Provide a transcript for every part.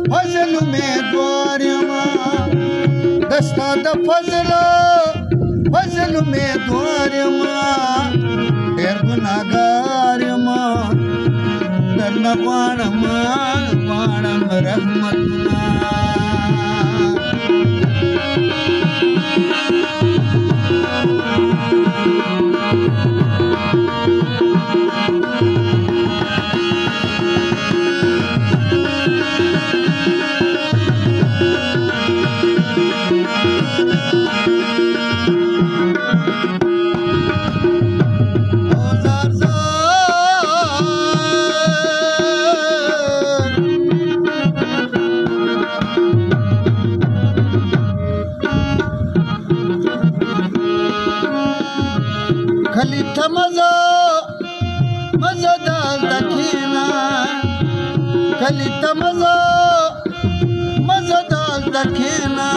फजल में द्वारियां दस्ता द फजल में द्वारियां ढेर गुनाहगारियां दरना वाणम रहमतना खलीथा मजा दाल दखीना खलीथा मजा दाल दखीना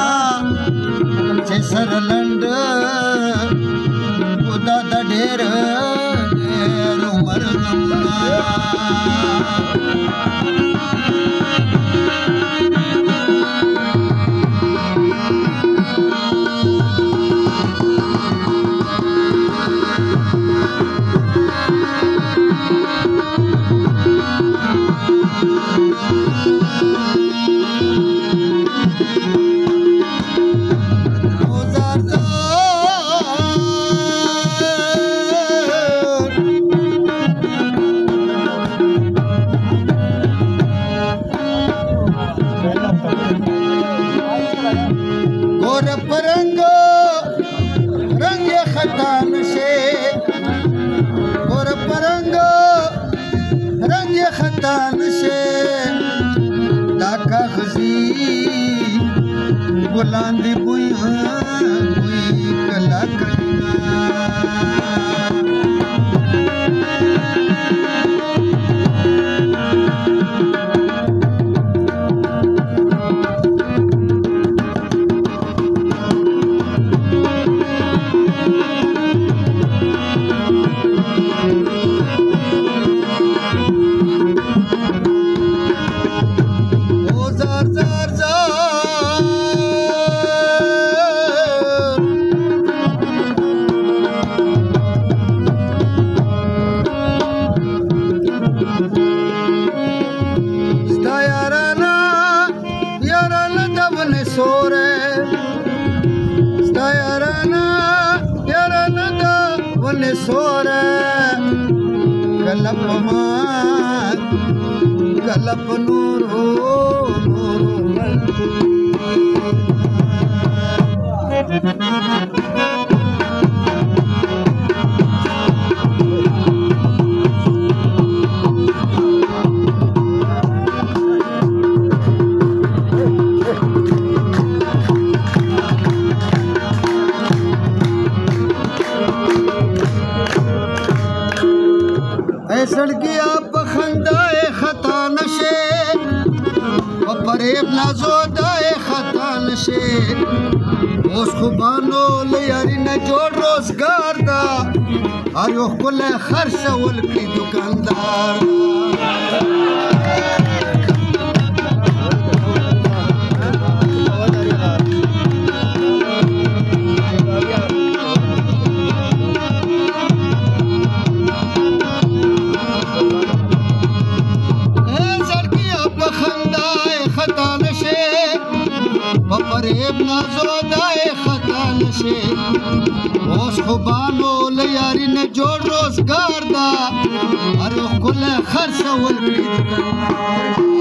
सरलंड खुदा द ढेर उमर गमना गुलांदी बुई कला करना सोरे कलप नूरो सड़की आप खंदाए खता नशे परेब नाजोदाए खता नशे उसको बानो ले यारी न जोड़ रोजगार दा आयो कुल खर्च वल की दुकानदार परेब नाजोदाए खता नशे ओस खुबानो ले यारी न जोड़ रोजगार दा अरे कुल खर्च वल की दुकानदार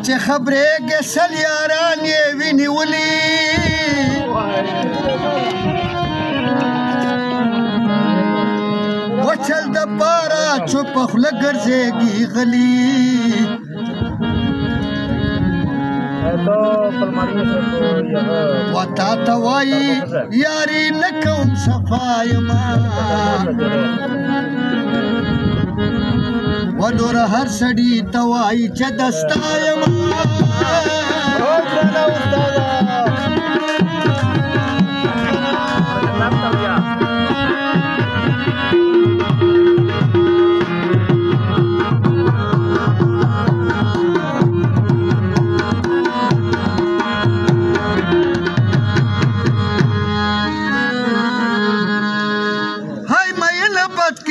چې خبرې کې سل یاران یې ونیولي وچل د پاره چوپ خوله ګرځېږي غلي وتا ته وایي یاري نه کوم صفا یما ونور هر سړي ته وایي چې دستا یما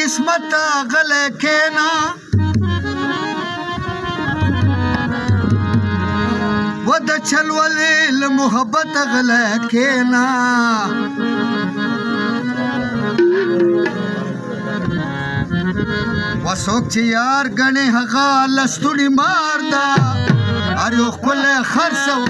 قسمت غلے کینا ود چلولی لمحبت غلے کینا وسوک چی یار گنے حقا لستوڑی مار دا اریو کل خرسو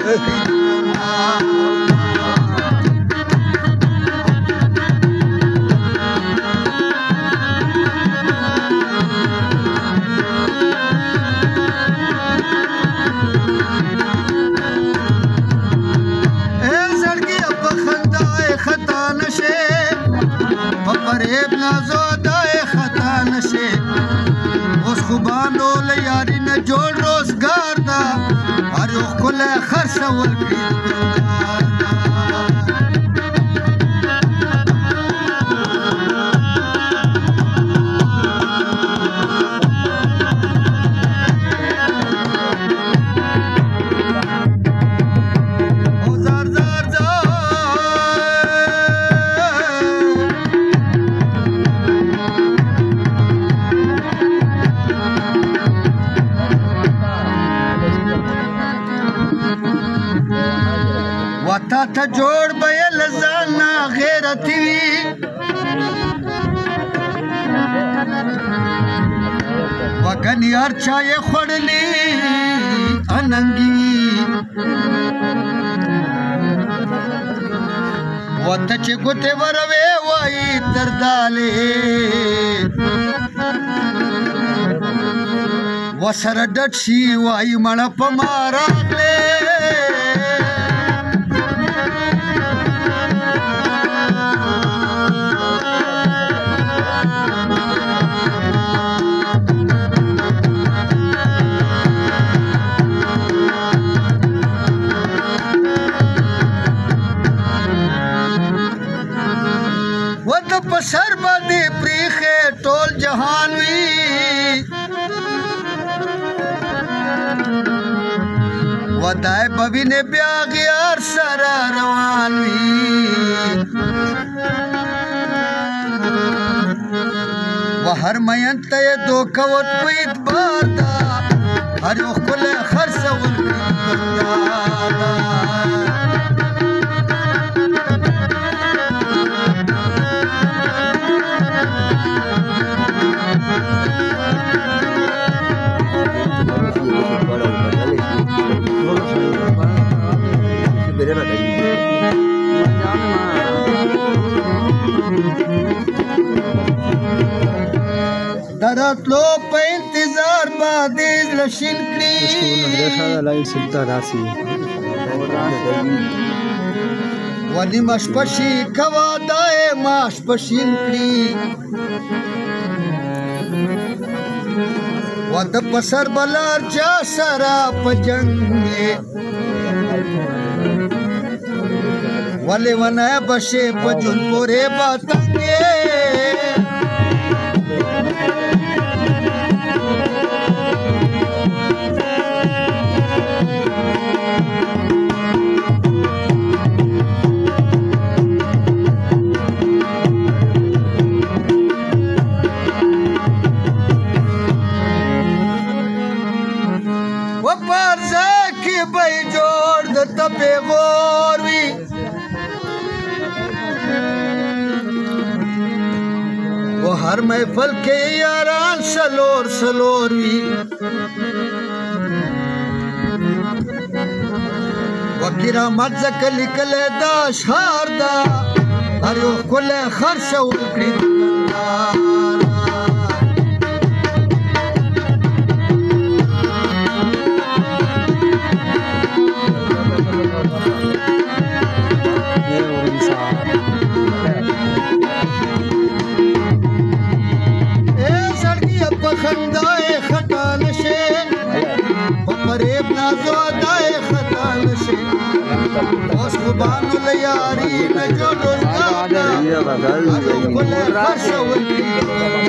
فریب نازو دائے خطا نشے اس خوبانو لیاری نے جوڑ روزگار دا اریو کل خرس والکید وتا تا جوړ بیل زانا غیرتی وی وگنی ارچای خوڑلی اننگی وتا چه گوتے وروے وائی تردالے وسر ڈٹ شی وائی مڑا پمارا لے پسر باندې پریخه ټول جهان وی ودای بوینه بیا غیار سره روان وی وهر مین ته دو کوت پید باردا هر یو خپل خرڅول دراتلو په انتظار باندې لشین کړی ونی مشپشي کوا دای ماش پشین کړی ود پسر بلار چا سرا پجنګ ولی ونه بشه پجن پوره باتنګ هر محفل کې یاران سلور سلور وي وکرامت ځکه لیکلی دا اشعار ده هر یو ښکلی خرڅه وکړي خندای خطا نشي په فریب نازو دای خطا نشي اوس خوبانو لیاري نه جوړ روزګار ده کله خرڅه ورکړي